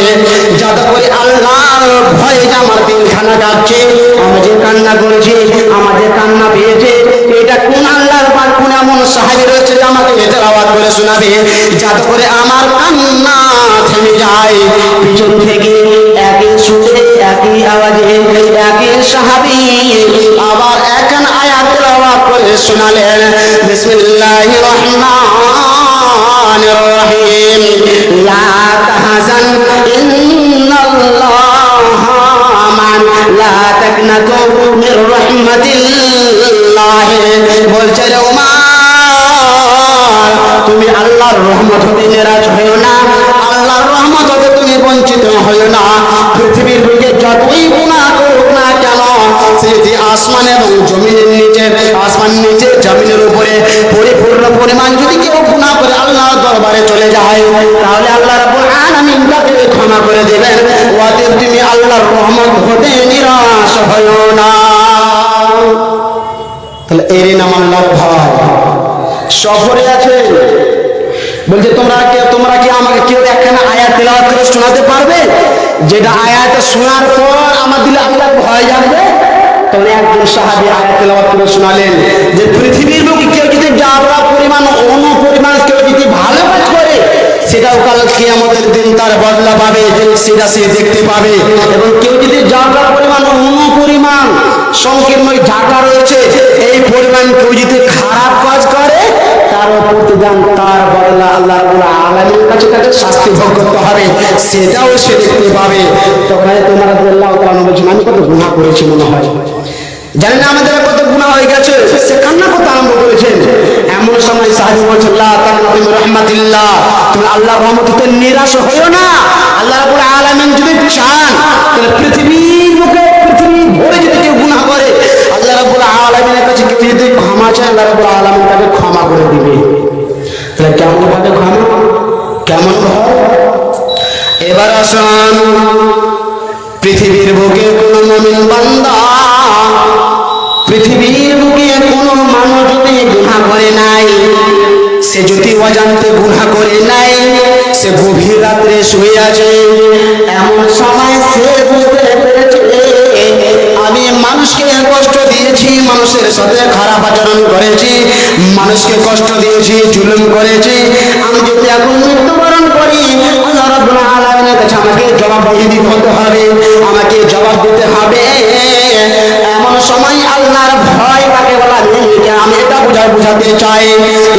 যাতে করে আল্লাহর ভয়ে যে আমার দিলখানা কাঁপছে, আমি যে কান্না করেছি, আমার যে কান্না পেয়েছে, এটা কোন আল্লাহর পাক, কোন এমন সাহাবী রয়েছে যে আমাকে তেলাওয়াত করে শোনাবে, যাতে করে আমার কান্না থেমে যায়। পিছন থেকে একই সুরে, একই আওয়াজে, একই সাহাবী আবার একখানা আয়াত তেলাওয়াত করে শোনালেন। বিসমিল্লাহির রহমানির রহিম, লা তাহজান ইন্নাল্লাহা মান, লা তাকনাতু মির রাহমাতিল্লাহ। বলছে রে ওমর, তুমি আল্লাহর রহমত হতে নিরাশ হইও না, আল্লাহর রহমত হতে তুমি বঞ্চিত হইও না। পৃথিবীর বুকে যতই গুনাহ করুক না কেন, সেটি আসমান এবং জমিনের নিচে, আসমান নিচে জমিনের উপরে পরিপূর্ণ পরিমাণ যদি কেউ গুনাহ করে আল্লাহর দরবারে চলে যায়, তাহলে আল্লাহ রাব্বুল আলামিন তাকে ক্ষমা করে দেবেন। অতএব তুমি আল্লাহর রহমত হতে নিরাশ হইও না। তাহলে এর নাম আল্লাহর ভয়। সফরে আছে, বলছে তোমরা কি আমাকে কেউ একখানা আয়াত তেলাওয়াত করে শোনাতে পারবে যেটা আয়াত শোনার পর আমার দিলে আল্লাহর ভয় জাগবে? তখন একজন সাহাবী আয়াত তেলাওয়াত করে শোনালেন যে পৃথিবীর বুকে কেউ যদি যারা পরিমাণ অনুপরিমাণ কেউ যদি ভালো কাজ করে, সেটাও কাল কিয়ামতের দিন তার বদলা পাবে, সেটা সে দেখতে পাবে। এবং কেউ যদি যারা পরিমাণ অনুপরিমাণ সংকীর্ণ ঢাকা রয়েছে, এই পরিমাণ কেউ যদি খারাপ কাজ করে, তার প্রতিদান, তার বদলা আল্লাহ রাব্বুল আলামিনের কাছে তাকে শাস্তি ভোগ করতে হবে, সেটাও সে দেখতে পাবে। তখন তোমরা আল্লাহ তাআলা বলছেন, আমি কত গুনাহ করেছি মনে হয়, জানেন না আমাদের কত গুনাহ হয়ে গেছে, সে কান্না করতে আরম্ভ করেছেন। এমন সময় সাহাবী বলছেন, লা তাকনাতু মির রাহমাতিল্লাহ, তুমি আল্লাহর রহমত হতে নিরাশ হইও না। আল্লাহ রাব্বুল আলামিন যদি চান, তাহলে পৃথিবীর বুকে, পৃথিবী ভরে যদি কেউ গুনাহ করে, আল্লাহ রাব্বুল আলামিনের কাছে কেউ যদি ক্ষমা চায়, আল্লাহ রাব্বুল আলামিন তাকে ক্ষমা করে দিবে। তাহলে কেমন ভাবে ক্ষমা, কেমন ভাবে? এবার আসুন, পৃথিবীর বুকে কোন মুমিন বান্দা, পৃথিবীর বুকে কোন মানুষ যদি গুনাহ করে নাই, সে যদি অজান্তে গুনাহ করে নাই, সে গভীর রাত্রে শুয়ে আছে, এমন সময় সে বুঝতে পেরেছে আমি মানুষকে কষ্ট দিয়েছি, মানুষের সাথে খারাপ আচরণ করেছি, মানুষকে কষ্ট দিয়েছি, জুলুম করেছি, আমি যদি এখন মৃত্যুবরণ করি আল্লাহ রাব্বুল আলামিনের কাছে আমাকে জবাবদিহি দিতে হবে, আমাকে জবাব দিতে হবে। এমন সময় আল্লাহর ভয় কাকে বলা, আমি এটা বুঝাতে চাই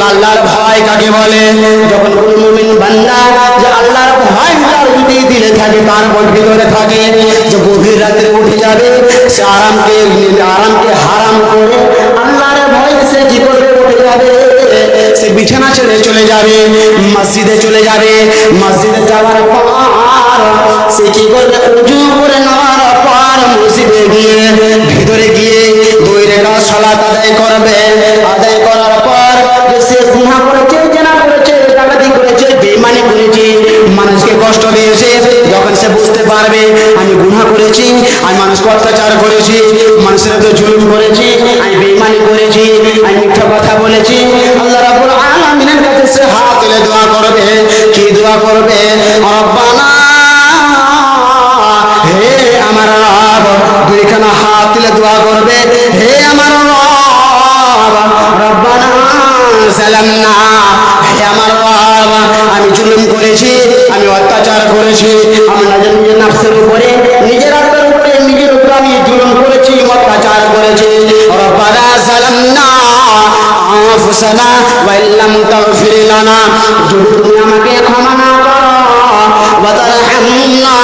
আল্লাহর ভয় কাকে বলে। যখন কোনো মুমিন বান্দা যে আল্লাহর ভয় তার যদি দিলে থাকে, তার ভিতরে থাকে, যে গভীর রাতে উঠে যাবে, সে আরামকে হারাম করে আল্লাহর ভয় সে কি করবে, উঠে যাবে, সে বিছানা ছেড়ে চলে যাবে, মসজিদে চলে যাবে, মসজিদে যাওয়ার পর সে কি করবে, উজু করে নেওয়ার পর মসজিদে গিয়ে ভিতরে গিয়ে 2 রাকাত সালাত আদায় করবে। আদায় করার পর যে সে গুনাহ করেছে, জেনা করেছে, ডাকাতি করেছে, বেঈমানি করেছে, মানুষকে কষ্ট দিয়েছে, যখন সে বুঝতে পারবে আমি গুনাহ করেছি, আমি মানুষকে অত্যাচার করেছি, মানুষের উপর জুলুম করেছি, আমি বেঈমানি করেছি, আমি মিথ্যা কথা বলেছি, আল্লাহ রাব্বুল আলামিনের কাছে সে হাত তুলে দোয়া করবে। কি দোয়া করবে? রব্বানা, হে আমার রব, 2খানা হাত তুলে দোয়া করবে, হে আমার রব, রব্বানা সালামনা, হে আমার রব, আমি জুলুম করেছি, আমি অত্যাচার করেছি, আমি নিজের নফসের উপরে, নিজের আত্মার উপরে, নিজের উপরে আমি জুলুম করেছি, অত্যাচার করেছি। রব্বানা সালামনা আনফুসানা ওয়া ইল্লাম তাগফির লানা, যদি তুমি আমাকে ক্ষমা না করো, ওয়া তারহামনা,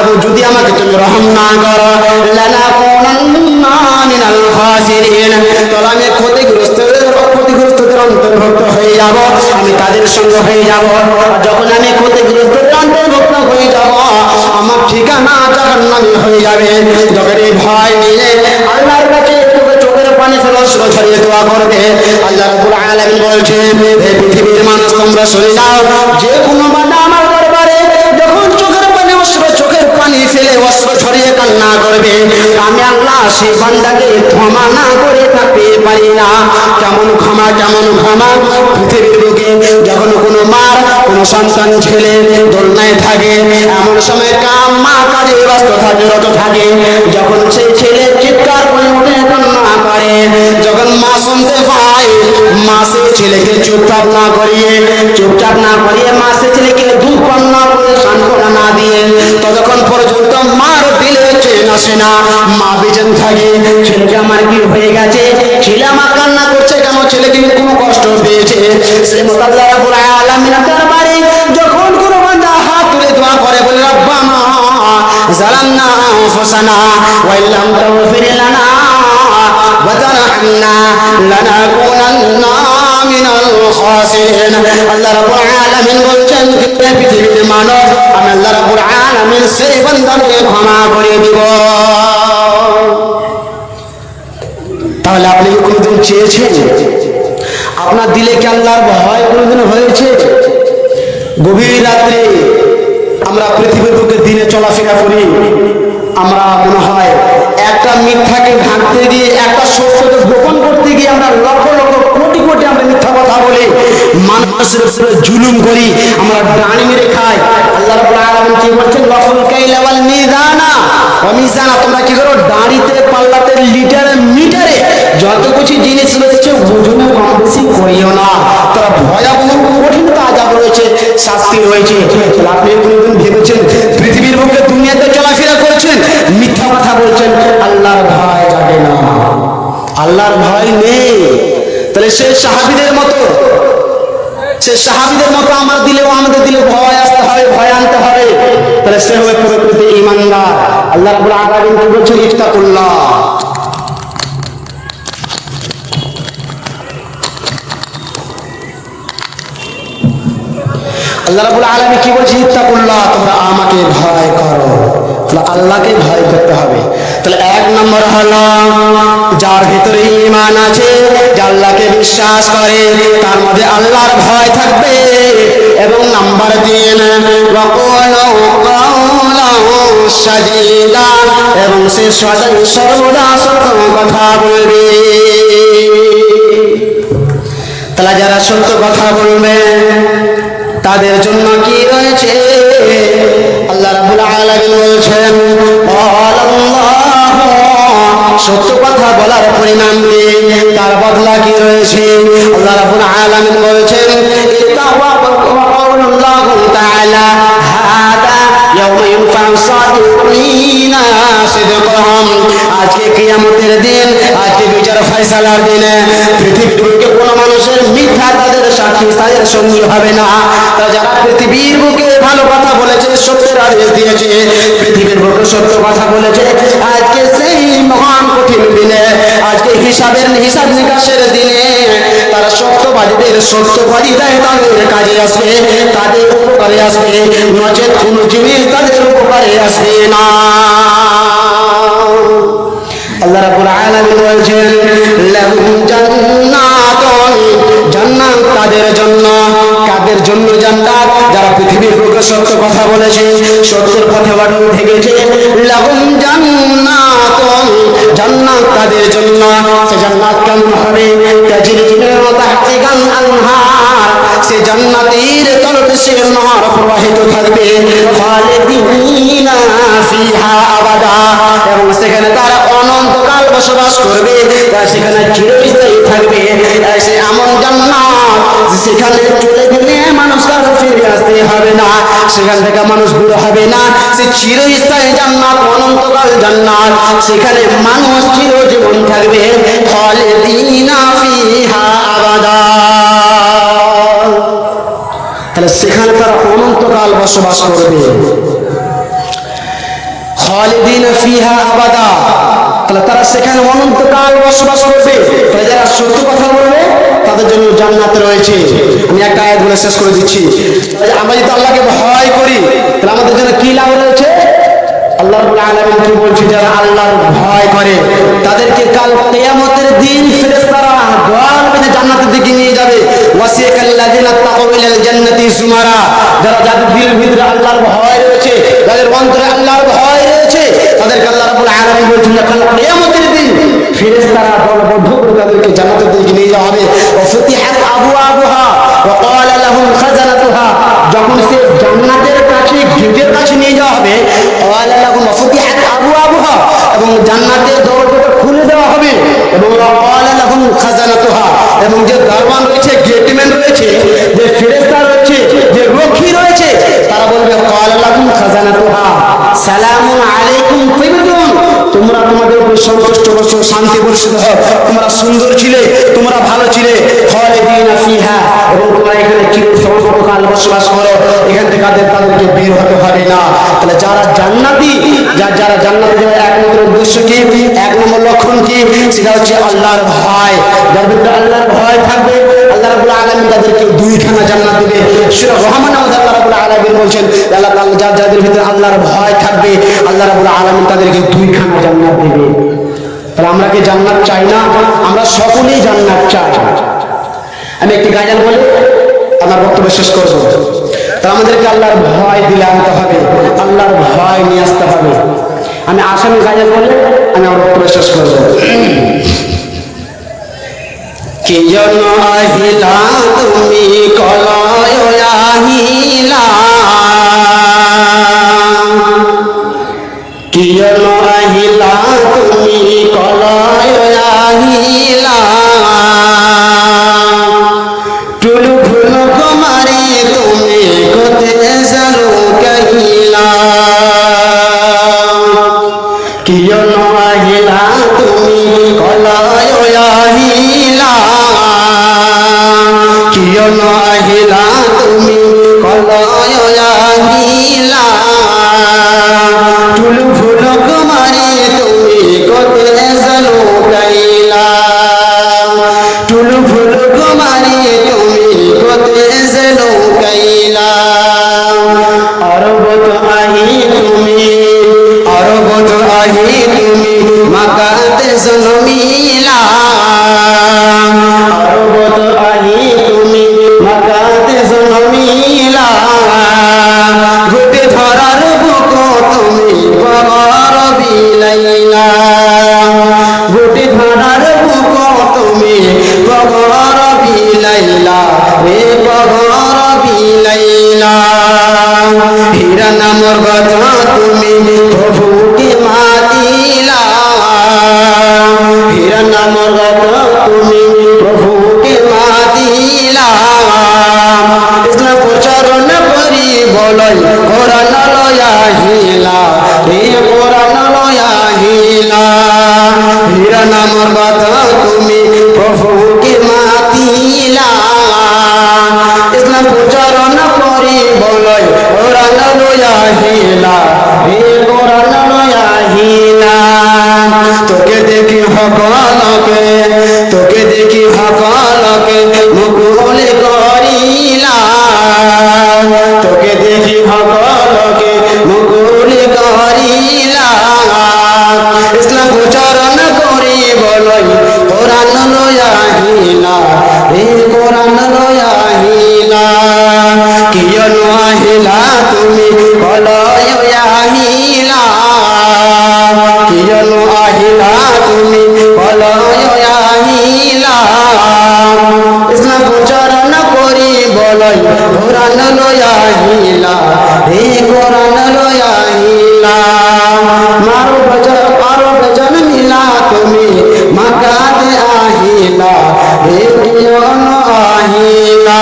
এবং যদি আমাকে তুমি রহম না করো, লানাকুনান্না মিনাল খাসিরিন, তাহলে আমি ক্ষতিগ্রস্তদের অন্তর্ভুক্ত হয়ে যাব, আমি তাদের সঙ্গে হয়ে যাব। যখন আমি ক্ষতিগ্রস্তদের অন্তর্ভুক্ত হয়ে যাব, আমার ঠিকানা জাহান্নামে হয়ে যাবে। যখন এই ভয় নিয়ে আল্লাহর কাছে চোখের পানি অশ্রু ছড়িয়ে দোয়া করবে, আল্লাহ রাব্বুল আলামিন বলছেন, হে পৃথিবীর মানুষ তোমরা শুনে নাও, যে কোনো বান্দা আমার দরবারে যখন চোখের পানি ফেলে অশ্রু ছড়িয়ে কান্না করবে, আমি আল্লাহ সেই বান্দাকে ক্ষমা না করে থাকতে পারি না। কেমন ক্ষমা, কেমন ক্ষমা? পৃথিবীর বুকে যখন কোনো মার কোনো সন্তান ছেলে দোলনায় থাকে, এমন সময় মা কাজে ব্যস্ত থাকে, রত থাকে, যখন সেই ছেলে চিৎকার করে উঠে কান্না করে, যখন মা শুনতে পায়, মা সেই ছেলেকে চুপচাপ না করিয়ে মা সেই ছেলেকে দুধ পান না করে সান্ত্বনা না দিয়ে ততক্ষণ পর্যন্ত মার দিলে চেন আসে না। মা বেঁচে থাকে, ছেলেকে আমার কি হয়ে গেছে, ছেলে আমার কান্না করছে কেন, ছেলেকে কোনো কষ্ট পেয়েছে, সে মত আল্লাহ রাব্বুল আলামিনের দরবারে যখন কোনো বান্দা হাত তুলে দোয়া করে, বলে রব্বানা যালামনা আনফুসানা ওয়া ইল্লাম তাগফির লানা ওয়া তারহামনা লানাকুনান্না মিনাল খাসিরিন, আল্লাহ রাব্বুল আলামিন বলছেন, পৃথিবীর মানব, আমি আল্লাহ রাব্বুল আলামিন সেই বান্দাকে ক্ষমা করে দিব। তাহলে আপনি কি কোনোদিন চেয়েছেন, আপনার দিলে কি আল্লাহর ভয় কোনোদিন হয়েছে? গভীর রাত্রে আমরা পৃথিবীর বুকে দিনে চলাফেরা করি, আমরা মনে হয় একটা মিথ্যাকে ঢাকতে গিয়ে, একটা সত্যকে গোপন করতে গিয়ে আমরা লক্ষ লক্ষ কোটি কোটি আমরা মিথ্যা কথা বলি, মানুষের উপরে জুলুম করি, আমরা ডানি মেরে খাই। আল্লাহ রাব্বুল আলামিন কি বলছেন, লাফুল কাইলা ওয়াল মিজানা ওয়া মিজানা, তোমরা কি করো, দাঁড়িতে, পাল্লাতে, লিটারে, মিটারে যত কিছু জিনিস রয়েছে ওজনে কম বেশি করিও না। তারা ভয়াবহ কঠিনতা আযাব রয়েছে, শাস্তি রয়েছে। আপনি কোনোদিন ভেবেছেন পৃথিবীর বুকে দুনিয়াতে চলাফেরা করছেন, মিথ্যা কথা বলছেন, আল্লাহর ভয় জাগে না, আল্লাহর ভয় নেই? তাহলে সে সাহাবীদের মতো আমার দিলেও, আমাদের দিলে ভয় আসতে হবে, ভয় আনতে হবে, তাহলে সে হবে প্রকৃত ঈমানদার। আল্লাহ রাব্বুল আলামিন কি বলছেন, ইত্তাকুল্লাহ, আল্লাহ রাব্বুল আলামিন কি বলছেন, ইত্তাকুল্লাহ, তোমরা আমাকে ভয় করো। তাহলে আল্লাহকে ভয় করতে হবে। তাহলে 1 নম্বর হলো যার ভিতরে ঈমান আছে, যে আল্লাহকে বিশ্বাস করে, তার মধ্যে আল্লাহর ভয় থাকবে। এবং নাম্বার 3, ওয়াকুলু কাওলান সাদীদা, এবং সে সর্বদা সত্য কথা বলবে। তাহলে যারা সত্য কথা বলবে তাদের জন্য কি রয়েছে? আল্লাহ রাব্বুল আলামিন বলছেন, আল্লাহ সত্য কথা কথা বলার পরিণাম কি, তার বদলা কি রয়েছে? আল্লাহ রাব্বুল আলামিন বলেছেন আল্লাহু তাআলা হাদা ইয়াউমা ইনফাউ সাদিকিনা সিদকুহুম, আজকে কিয়ামতের দিন, আজকে বিচার ফয়সালার দিনে পৃথিবীর বুকে কোনো মানুষের মিথ্যা তাদের সাক্ষী তাদের সঙ্গী হবে না। যারা পৃথিবীর বুকে ভালো কথা বলেছে, সত্যের আদেশ দিয়েছে, পৃথিবীর বুকে সত্য কথা বলেছে, আজকে সেই মহান কঠিন দিনে, আজকে হিসাব নিকাশের দিনে তারা সত্যবাদীদের সত্যবাদিতায় তাদের কাজে আসবে, তাদের উপকারে আসবে, নচেত কোনো জিনিস তাদের উপকারে আসবে না। আল্লাহ রাব্বুল আলামিন বলেছেন লাহুম জান্নাতুন, জান্নাত তাদের জন্য। কাদের জন্য জান্নাত? যারা পৃথিবীর বুকে সত্য কথা বলেছে, সত্যের পথে বাড়ি থেকেছে। লাহুম জান্নাতুন, জান্নাত তাদের জন্য। সে জান্নাত কেমন হবে? তাজরি মিন তাহতিহাল আনহার, সে জান্নাতের তলদেশে নহর প্রবাহিত থাকবে। খালিদিনা ফিহা আবাদা, এবং সেখানে তারা অনন্তকাল বসবাস করবে, সেখানে চিরস্থায়ী থাকবে। সে এমন জান্নাত সেখানে চলে গেলে মানুষ আর ফিরে আসতে হবে না, সেখান থেকে মানুষ দূর হবে না। সে চিরস্থায়ী জান্নাত, অনন্তকাল জান্নাত, সেখানে মানুষ চিরজীবন থাকবে। খালিদিনা ফিহা আবাদা, তাহলে সেখানে তারা অনন্তকাল বসবাস করবে। খালিদিনা ফিহা আবাদা, তাহলে তারা সেখানে অনন্তকাল বসবাস করবে। তাহলে যারা সত্য কথা বলবে তাদের জন্য জান্নাত রয়েছে। আমি একটা আয়াত বলে শেষ করে দিচ্ছি। আমরা যদি আল্লাহকে ভয় করি তাহলে আমাদের জন্য কি লাভ রয়েছে? আল্লাহ রাব্বুল আলামিন কি বলছে? যারা আল্লাহর ভয় করে তাদেরকে কাল কিয়ামতের দিন ফেরেশতারা দল বেঁধে জান্নাতের দিকে নিয়ে যাবে। ওয়াসিকাল্লাযিনা তাকাউ ইলাল জান্নাতি সুমারা, যাদের দিলের ভিতরে আল্লাহর ভয় রয়েছে, যাদের অন্তরে আল্লাহর ভয় রয়েছে, তাদেরকে আল্লাহ রাব্বুল আলামিন বলছেন কাল কিয়ামতের দিন ফেরেশতারা দলবদ্ধ করে তাদেরকে জান্নাতের দিকে নিয়ে যাওয়া হবে। ওয়াফতিহাত আবওয়াবুহা ওয়া ক্বালা লাহুম খাজানাতুহা, যখন সে জান্নাতের কাছে গেটের কাছে নিয়ে যাওয়া হবে, ক্বালা লাহুম ওয়াফতিহাত আবওয়াবুহা, এবং জান্নাতের দরজাটা খুলে দেওয়া হবে, এবং ক্বালা লাহুম খাজানাতুহা, এবং যে দরওয়ান রয়েছে, গেটম্যান রয়েছে, যে ফেরেশতা রয়েছে, যে রক্ষী রয়েছে, তারা বলবে ক্বালা লাহুম খাজানাতুহা সালামুন আলাইকুম তিবতুম, তোমরা তোমাদের উপর সন্তুষ্ট বসো, শান্তি বর্ষিত হোক, তোমরা সুন্দর ছিলে, তোমরা ভালো ছিলে। খালিদিনা ফিহা, এবং তোমরা এখানে চিরকাল বসবাস করো, এখান থেকে তাদেরকে বের হতে হবে না। তাহলে যারা জান্নাতি, যারা জান্নাতে যাওয়ার একমাত্র উদ্দেশ্য কি, এক নম্বর লক্ষণ কি, সেটা হচ্ছে আল্লাহর ভয়। যার ভিতরে আল্লাহর ভয় থাকবে, আল্লাহ রাব্বুল আলামিন তাদেরকে দুইখানা জান্নাত দেবে। সূরা রহমানের মধ্যে আল্লাহ রাব্বুল আলামিন বলছেন যাদের ভিতরে আল্লাহর ভয় থাকবে, আল্লাহ রাব্বুল আলামিন তাদেরকে দুইখানা জান্নাত দেবে। তাহলে আমরা কি জান্নাত চাই না? আমরা সকলেই জান্নাত চাই। আমি একটি গাজাল বলে আমার বক্তব্য শেষ করব। তাহলে আমাদেরকে আল্লাহর ভয় দিলে আনতে হবে, আল্লাহর ভয় নিয়ে আসতে হবে। আমি আসামি গাজাল বলে আমি আমার বক্তব্য শেষ করব। কি জন্য আহিলা তুমি কলয় আহিলা, কি জন্য আহিলা তুমি কলয় আহিলা, টুলু ফুলু কুমারী তুমি কোতে জানো কহিলা, কি জন্য আহিলা তুমি কলয় আহিলা, কি জন্য আহিলা তুমি কলয় আহিলা, টুলু ফুলু কুমারী তুমি কোতে জানো কহিলা, টুলু ফুলু কুমারী তুমি কোতে জানো কহিলা, অরবত আহি তুমি, অরবত আহি তুমি মাকাতে জন্মিলা, অরবত আহি তুমি মাকাতে জন্মিলা, গোটে ধরার বুক তুমি বগর বিলাইলা, গোটে ধরার বুক তুমি বগর বিলাইলা, রে বগর বিলাইলা, হীরা নামর কথা তুমি প্রভুকে মাতিলা, বলয় কোরআন লয়া হিলা এ কোরআন লয়া হিলা হীরা নামর কথা তুমি প্রভুকে মাতিলা ইসলাম প্রচারণ করি বলয় কোরআন লয়া হিলা এ কোরআন লয়া হিলা তোকে দেখি হকলকে তোকে দেখি হকলকে মুকুলে করিলা তোকে দেখি হকলকে মুকুলে করিলা ইসলাম প্রচারণ করি বলই কোরআন লয়া হিলা এই কোরআন লয়া হিলা কিয়নো আহিলা তুমি বলয় আহিলা কিয়নো আহিলা তুমি বলয় আহিলা ইসলাম প্রচারণ করি বলয় কোরআন লয়া হিলা এই কোরআন লয়া হিলা মারো বচন মিলা তুমি মাকাতে আহিলা হে কিয়নো আহিলা।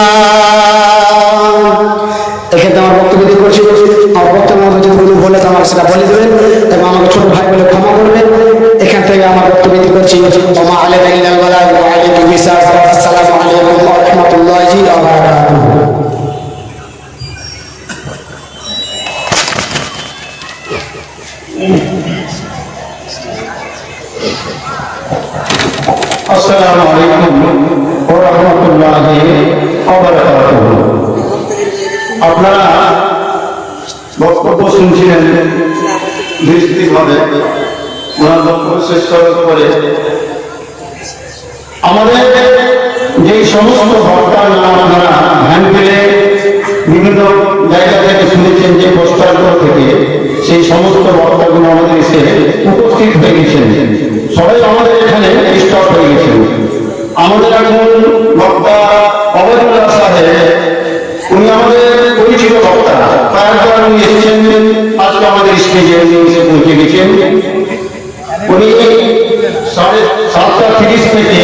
এক্ষেত্রে আমার বক্তব্য দিয়ে করছি, আমার বক্তব্য যদি কোনো বলে তো আমাকে সেটা বলে দেবেন এবং আমাকে ছোট ভাই বলে ক্ষমা করবেন। এখান থেকে আমার বক্তব্য দিয়ে করছি ওমা আলাইনা ইল্লাল বালাগ ওয়া আলাইকুম আসসালামু আলাইকুম ওয়া রাহমাতুল্লাহি ওয়া বারাকাতুহু। আসসালামু আলাইকুম ওয়া রাহমাতুল্লাহি ওয়া বারাকাতুহু। আপনারা বক্তব্য শুনছিলেন নিশ্চিতভাবে ওনার বক্তব্য শেষ করার পরে আমাদের যে সমস্ত বক্তার নাম আপনারা ধ্যান পেলে বিভিন্ন জায়গা থেকে শুনেছেন যে পোস্টারগুলো থেকে সেই সমস্ত বক্তাগুলো আমাদের এসে উপস্থিত হয়ে গেছেন। সবাই আমাদের এখানে স্টপ হয়ে গেছেন। আমাদের একজন বক্তা অবদুল্লাহ সাহেব, উনি আমাদের পরিচিত বক্তা, কয়েকবার উনি এসেছেন, আজকে আমাদের স্টেজে উনি এসে পৌঁছে গেছেন। উনি 7:30 থেকে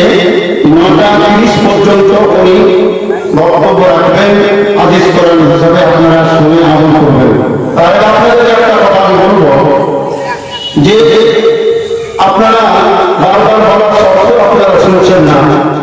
9:30 পর্যন্ত উনি বক্তব্য রাখবেন। আদেশ করেন হিসাবে আপনারা শুনে আমল করবেন। তাহলে আপনাদের একটা কথা আমি বলবো যে আপনারা বারবার বলার সত্ত্বেও আপনারা শুনছেন না।